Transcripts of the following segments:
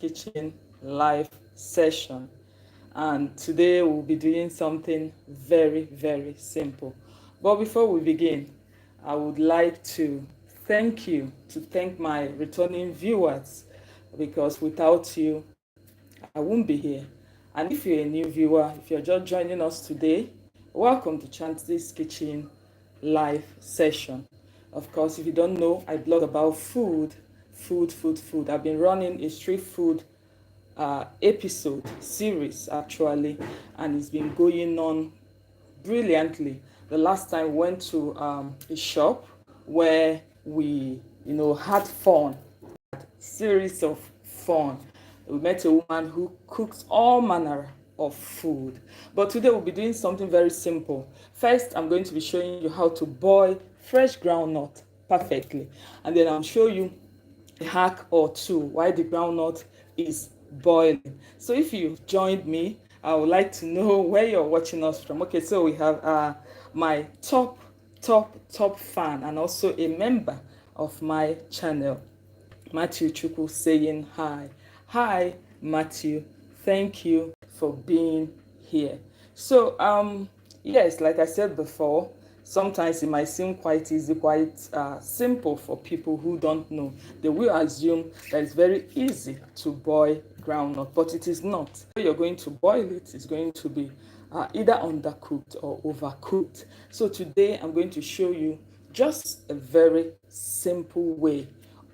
Kitchen live session. And today we'll be doing something very, very simple. But before we begin, I would like to thank my returning viewers, because without you, I won't be here. And if you're a new viewer, if you're just joining us today, welcome to Chanty's Kitchen live session. Of course, if you don't know, I blog about food. I've been running a street food episode series actually, and it's been going on brilliantly. The last time we went to a shop where we, had fun, series of fun. We met a woman who cooks all manner of food. But today we'll be doing something very simple. First, I'm going to be showing you how to boil fresh groundnut perfectly. And then I'll show you a hack or two why the groundnut is boiling. So if you've joined me, I would like to know where you're watching us from. Okay, so we have my top fan and also a member of my channel, Matthew Chukwu, saying hi. Hi, Matthew. Thank you for being here. So, yes, like I said before, sometimes it might seem quite easy, quite simple for people who don't know. They will assume that it's very easy to boil groundnut, but it is not. You're going to boil it, it's going to be either undercooked or overcooked. So today I'm going to show you just a very simple way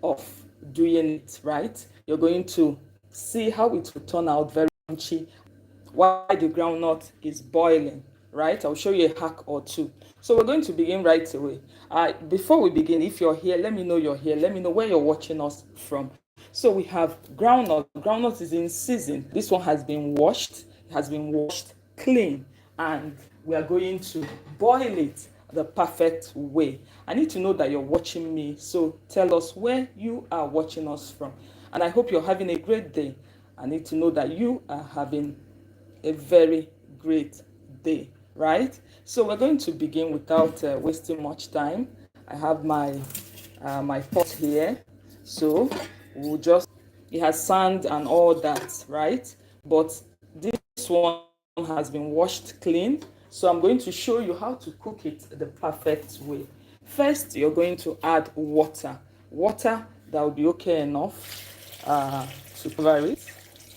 of doing it, right? You're going to see how it will turn out very crunchy while the groundnut is boiling, right? I'll show you a hack or two. So we're going to begin right away. Before we begin, if you're here, let me know you're here. Let me know where you're watching us from. So we have groundnut. Groundnut is in season. This one has been washed. It has been washed clean, and we are going to boil it the perfect way. I need to know that you're watching me, so tell us where you are watching us from. And I hope you're having a great day. I need to know that you are having a very great day, right? So we're going to begin without wasting much time. I have my my pot here, so we'll just, it has sand and all that, right? But this one has been washed clean, so I'm going to show you how to cook it the perfect way. First, you're going to add water that will be okay enough to cover it.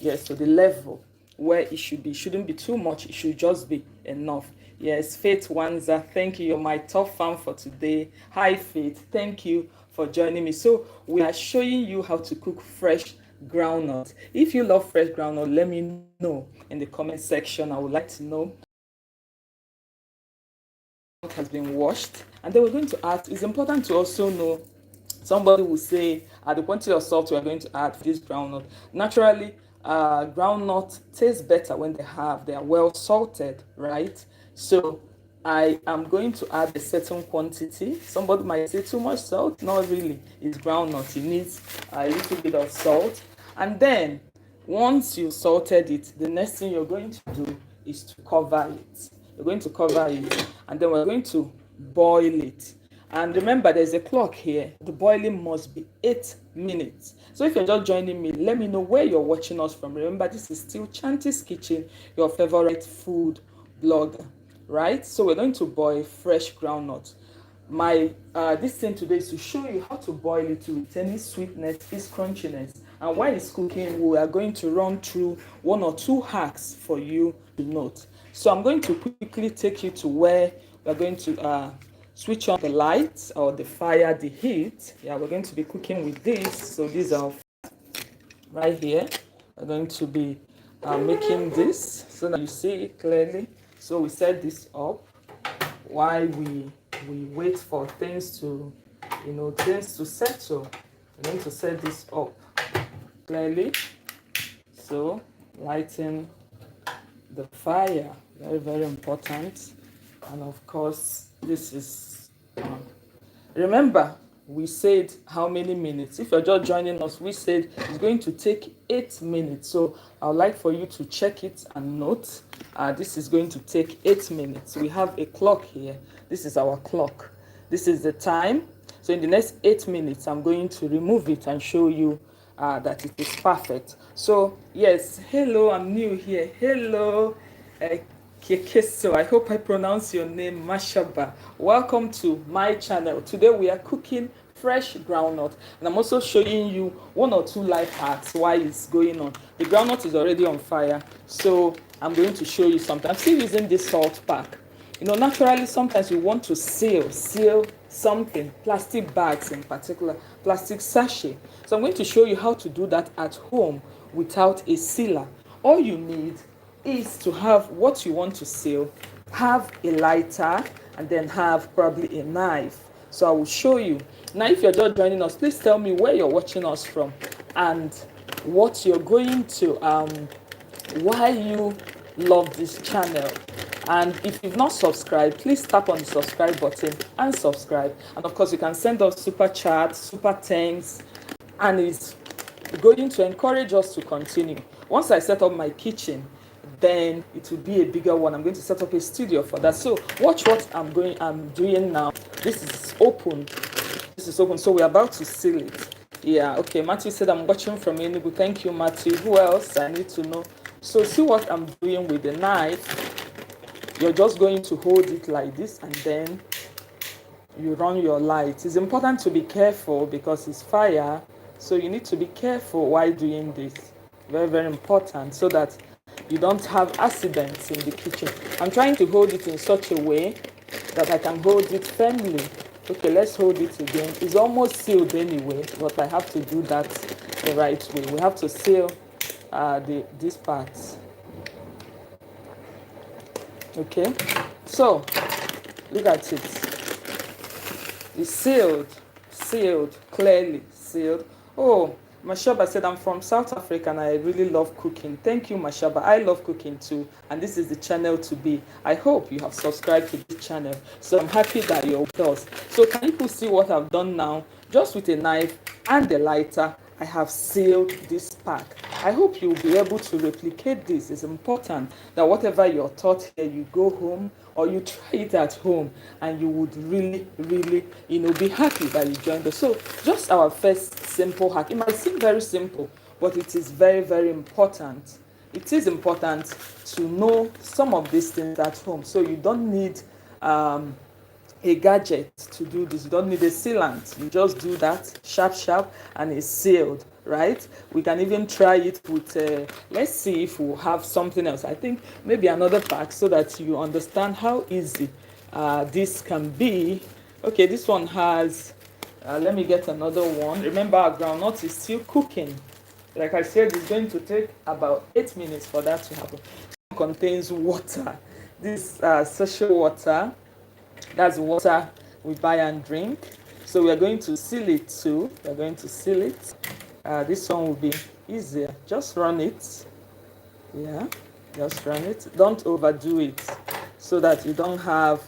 Yes, so the level where it should be shouldn't be too much, it should just be enough. Yes, Faith Wanza, thank you. You're my top fan for today. Hi, Faith. Thank you for joining me. So we are showing you how to cook fresh groundnut. If you love fresh groundnut, let me know in the comment section. I would like to know. It has been washed, and then we're going to add. It's important to also know. Somebody will say, at the quantity of salt we are going to add this groundnut. Naturally, groundnut tastes better when they are well salted, right? So I am going to add a certain quantity. Somebody might say too much salt. Not really. It's groundnut. It needs a little bit of salt. And then once you salted it, the next thing you're going to do is to cover it. You're going to cover it, and then we're going to boil it. And remember, there's a clock here. The boiling must be 8 minutes. So if you're just joining me, let me know where you're watching us from. Remember, this is still Chanty's Kitchen, your favorite food blogger, right? So we're going to boil fresh groundnut. My this thing today is to show you how to boil it to retain its sweetness, its crunchiness. And while it's cooking, we are going to run through 1 or 2 hacks for you to note. So I'm going to quickly take you to where we're going to switch on the lights or the fire, the heat. Yeah, we're going to be cooking with this. So these are right here. We're going to be making this so that you see it clearly. So we set this up while we wait for things to, things to settle. We're going to set this up clearly. So lighting the fire, very, very important. And of course, this is, remember, we said how many minutes? If you're just joining us, we said it's going to take 8 minutes. So I would like for you to check it and note. This is going to take 8 minutes. We have a clock here. This is our clock. This is the time. So in the next 8 minutes, I'm going to remove it and show you that it is perfect. So yes, hello, I'm new here. Hello, Kekeso. I hope I pronounce your name Mashaba. Welcome to my channel. Today we are cooking fresh groundnut, and I'm also showing you one or two life hacks while it's going on. The groundnut is already on fire, so I'm going to show you something. I'm still using this salt pack. You know, naturally, sometimes we want to seal something, plastic bags in particular, plastic sachet. So I'm going to show you how to do that at home without a sealer. All you need is to have what you want to seal, have a lighter, and then have probably a knife. So I will show you. Now, if you're just joining us, please tell me where you're watching us from and what you're going to, why you love this channel. And if you've not subscribed, please tap on the subscribe button and subscribe. And of course, you can send us super chats, super thanks, and it's going to encourage us to continue. Once I set up my kitchen, then it will be a bigger one. I'm going to set up a studio for that. So watch what I'm doing now. This is open. This is open. So we're about to seal it. Yeah, okay. Matthew said I'm watching from Enugu. Thank you, Matthew. Who else? I need to know. So see what I'm doing with the knife. You're just going to hold it like this, and then you run your light. It's important to be careful because it's fire. So you need to be careful while doing this. Very, very important, so that you don't have accidents in the kitchen. I'm trying to hold it in such a way that I can hold it firmly. Okay, let's hold it again. It's almost sealed anyway, but I have to do that the right way. We have to seal this part. Okay, so look at it. It's sealed, clearly sealed. Oh, Mashaba said, I'm from South Africa and I really love cooking. Thank you, Mashaba. I love cooking too. And this is the channel to be. I hope you have subscribed to this channel. So I'm happy that you're with us. So can you see what I've done now? Just with a knife and a lighter, I have sealed this pack. I hope you'll be able to replicate this. It's important that whatever you're taught here, you go home or you try it at home, and you would really, really, be happy that you joined us. So just our first simple hack. It might seem very simple, but it is very, very important. It is important to know some of these things at home. So you don't need a gadget to do this. You don't need a sealant. You just do that sharp, and it's sealed, right? We can even try it with, let's see if we'll have something else. I think maybe another pack, so that you understand how easy this can be. Okay, this one has, let me get another one. Remember, our groundnut is still cooking. Like I said, it's going to take about 8 minutes for that to happen. It contains water. This sachet water, that's water we buy and drink. So we are going to seal it too. We are going to seal it. This one will be easier. Just run it. Yeah, just run it. Don't overdo it, so that you don't have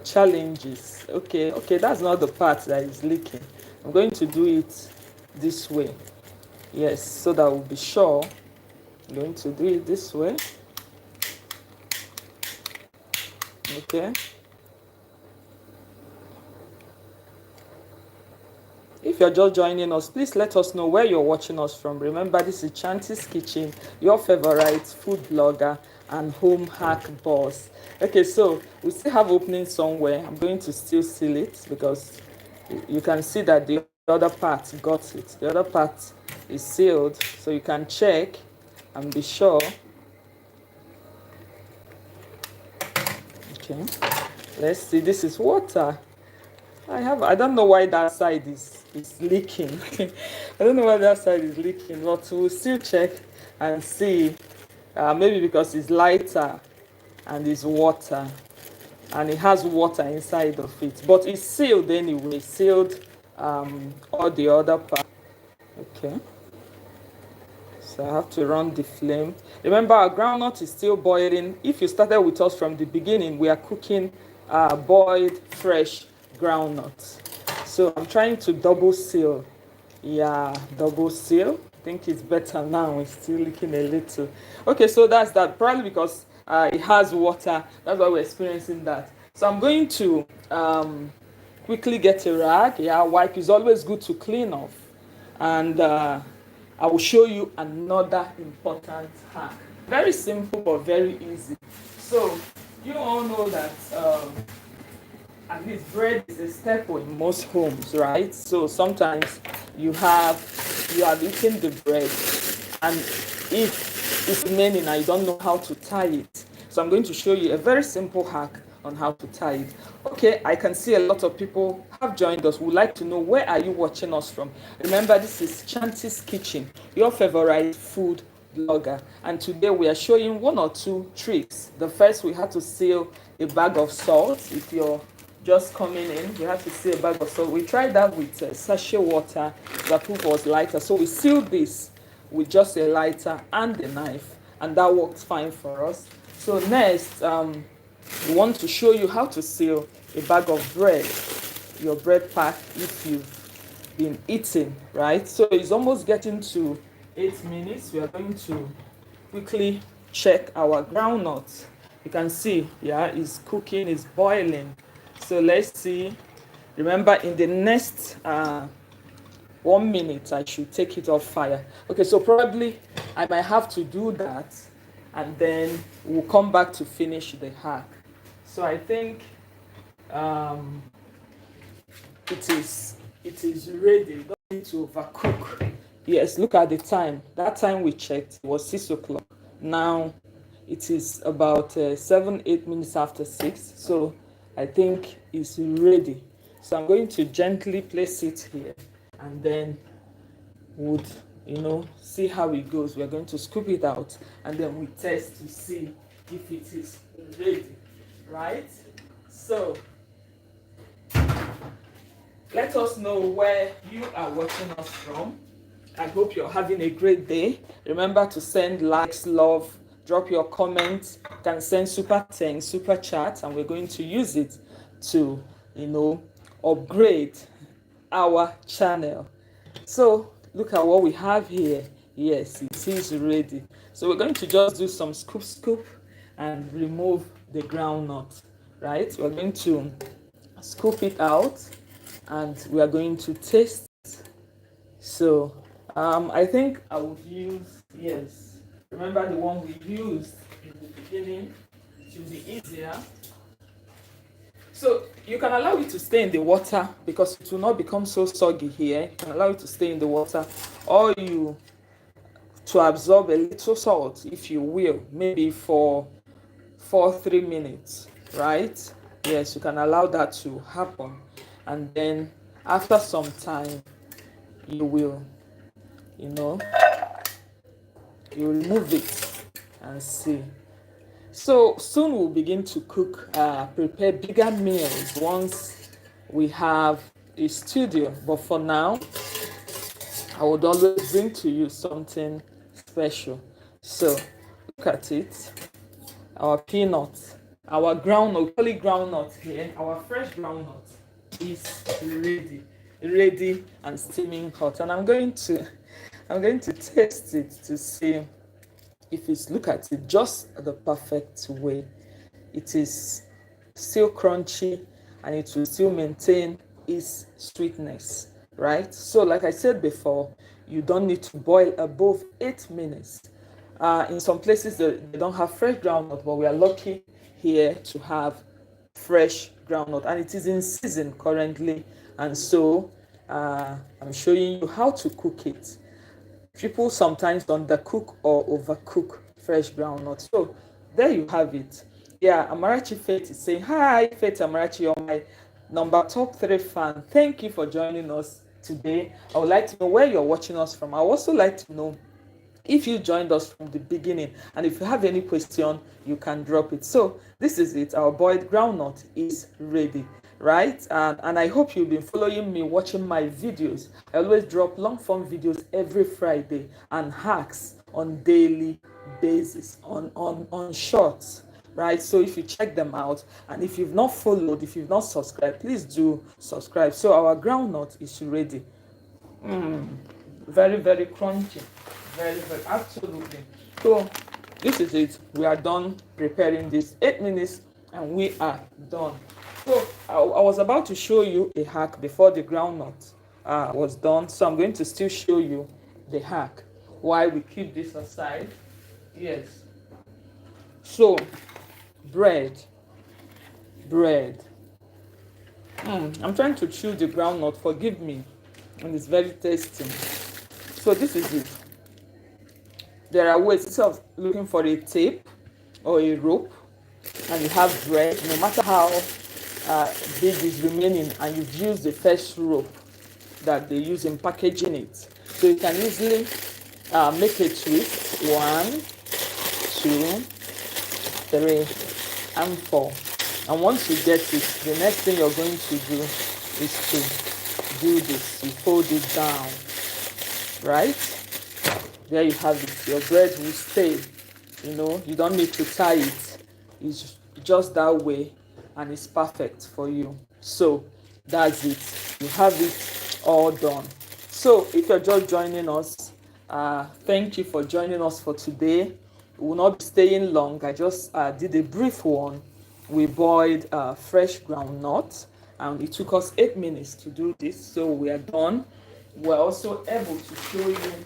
challenges. Okay, that's not the part that is leaking. I'm going to do it this way. Yes, so that we'll be sure. I'm going to do it this way. Okay. If you're just joining us, please let us know where you're watching us from. Remember, this is Chanty's Kitchen, your favorite food blogger and home hack boss. Okay, so we still have opening somewhere. I'm going to still seal it because you can see that the other part got it. The other part is sealed, so you can check and be sure. Okay, let's see. This is water. I don't know why that side is leaking. I don't know why that side is leaking, but we'll still check and see. Maybe because it's lighter and it's water, and it has water inside of it, but it's sealed anyway. Sealed all the other part. Okay, so I have to run the flame. Remember, our groundnut is still boiling. If you started with us from the beginning, we are cooking boiled fresh groundnut. So I'm trying to double seal. Yeah, double seal. I think it's better now. It's still leaking a little. Okay, so that's that. Probably because it has water. That's why we're experiencing that. So I'm going to quickly get a rag. Yeah, wipe is always good to clean off. And I will show you another important hack. Very simple but very easy. So you all know that at least bread is a staple in most homes, right? So sometimes you are eating the bread, and if it's remaining and you don't know how to tie it, so I'm going to show you a very simple hack on how to tie it. Okay, I can see a lot of people have joined us. Would like to know, where are you watching us from? Remember, this is Chanty's Kitchen, your favorite food blogger, and today we are showing one or two tricks. The first, we had to seal a bag of salt. If you're just coming in, we had to seal a bag of salt. We tried that with sachet water. The proof was lighter, so we sealed this with just a lighter and a knife, and that worked fine for us. So next, we want to show you how to seal a bag of bread, your bread pack, if you've been eating, right? So it's almost getting to 8 minutes. We are going to quickly check our groundnut. You can see, yeah, it's cooking, it's boiling. So let's see. Remember, in the next 1 minute, I should take it off fire. Okay, so probably I might have to do that, and then we'll come back to finish the hack. So I think it is ready. Don't need to overcook. Yes, look at the time. That time we checked was 6 o'clock. Now it is about 7-8 minutes after 6. So I think it's ready. So I'm going to gently place it here, and then would see how it goes. We're going to scoop it out, and then we test to see if it is ready, right? So let us know where you are watching us from. I hope you're having a great day. Remember to send likes, love, drop your comments. You can send super thanks, super chat, and we're going to use it to upgrade our channel. So look at what we have here. Yes, it is ready. So we're going to just do some scoop and remove the groundnut, right? We're going to scoop it out, and we are going to taste. So I think I would use, yes, remember the one we used in the beginning. It will be easier. So you can allow it to stay in the water because it will not become so soggy here. You can allow it to stay in the water, or to absorb a little salt, if you will, maybe for 3 minutes, right? Yes, you can allow that to happen, and then after some time you will you remove it and see. So soon we'll begin to cook, prepare bigger meals once we have a studio. But for now, I would always bring to you something special. So look at it. Our peanuts, our groundnut, we call it groundnut here. Our fresh groundnut is ready and steaming hot. And I'm going to taste it to see if it's, look at it, just the perfect way. It is still crunchy, and it will still maintain its sweetness, right? So like I said before, you don't need to boil above 8 minutes. In some places they don't have fresh groundnut, but we are lucky here to have fresh groundnut, and it is in season currently, and so I'm showing you how to cook it. People sometimes undercook or overcook fresh groundnut. So there you have it. Yeah, Amarachi Faith is saying, hi, Faith Amarachi, you're my number top 3 fan. Thank you for joining us today. I would like to know where you're watching us from. I would also like to know if you joined us from the beginning, and if you have any question, you can drop it. So this is it. Our boiled groundnut is ready, right? And I hope you've been following me, watching my videos. I always drop long form videos every Friday and hacks on daily basis on shorts, right? So if you check them out, and if you've not followed, if you've not subscribed, please do subscribe. So our groundnut is ready. Very, very crunchy. Very, very, absolutely. So this is it. We are done preparing this. 8 minutes and we are done. So I was about to show you a hack before the groundnut was done. So I'm going to still show you the hack. why we keep this aside. Yes. So, bread. I'm trying to chew the groundnut, forgive me, and it's very tasty. So this is it. There are ways, instead of looking for a tape or a rope, and you have bread, no matter how big is remaining, and you've used the first rope that they use in packaging it. So you can easily make a twist. 1, 2, 3, and 4. And once you get it, the next thing you're going to do is to do this. You fold it down, right? There you have it. Your bread will stay. You don't need to tie it. It's just that way, and it's perfect for you. So that's it. You have it all done. So if you're just joining us, thank you for joining us for today. We will not be staying long. I just did a brief one. We boiled fresh groundnut, and it took us 8 minutes to do this. So we are done. We're also able to show you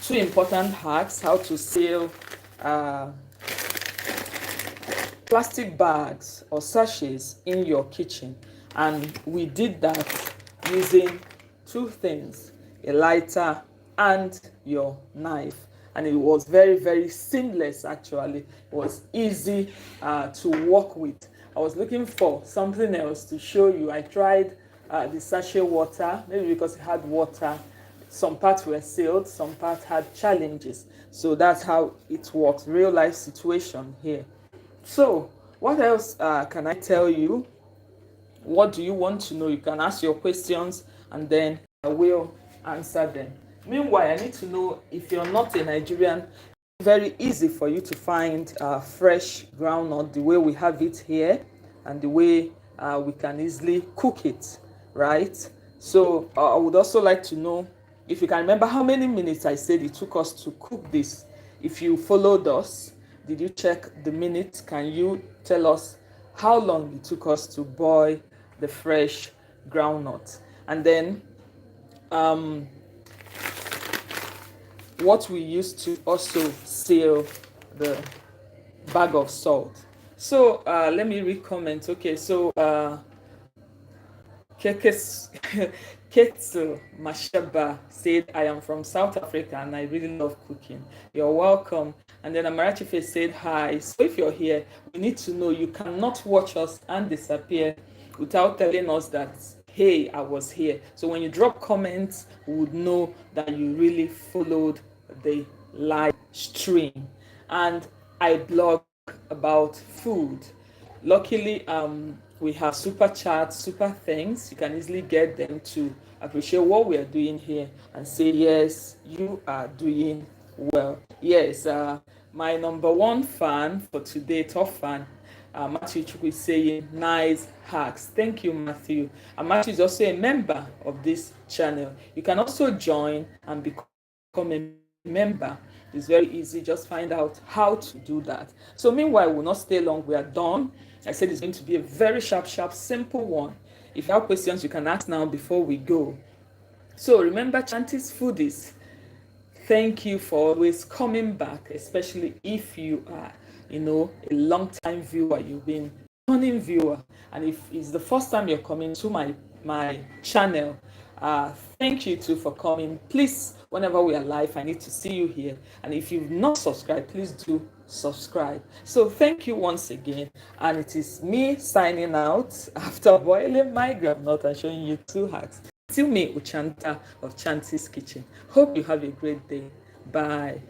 2 important hacks: how to seal plastic bags or sachets in your kitchen. And we did that using 2 things: a lighter and your knife. And it was very, very seamless. Actually, it was easy to work with. I was looking for something else to show you. I tried the sachet water, maybe because it had water. Some parts were sealed, some parts had challenges. So that's how it works. Real life situation here. So what else can I tell you? What do you want to know? You can ask your questions, and then I will answer them. Meanwhile, I need to know, if you're not a Nigerian, it's very easy for you to find fresh groundnut the way we have it here, and the way we can easily cook it, right? So I would also like to know if you can remember how many minutes I said it took us to cook this. If you followed us, did you check the minutes? Can you tell us how long it took us to boil the fresh groundnut? And then what we used to also seal the bag of salt. So let me read comments. Okay, so Ketsu Mashaba said, I am from South Africa and I really love cooking. You're welcome. And then Amarachife said, hi. So if you're here, we need to know you cannot watch us and disappear without telling us that, hey, I was here. So when you drop comments, we would know that you really followed the live stream. And I blog about food. Luckily, we have super chats, super things. You can easily get them to appreciate what we are doing here and say, yes, you are doing well. Yes, my number 1 fan for today, top fan, Matthew Chukwu, is saying, nice hacks. Thank you, Matthew. And Matthew is also a member of this channel. You can also join and become a member. It's very easy. Just find out how to do that. So meanwhile, we'll not stay long. We are done. I said it's going to be a very sharp, simple one. If you have questions, you can ask now before we go. So remember, Chanty's Foodies, thank you for always coming back, especially if you are, a long-time viewer. You've been a returning viewer. And if it's the first time you're coming to my channel, thank you too for coming. Please, whenever we are live, I need to see you here. And if you've not subscribed, please do subscribe. So thank you once again. And it is me signing out after boiling my groundnut and showing you 2 hacks. Still me, Uchanta of Chanty's Kitchen. Hope you have a great day. Bye.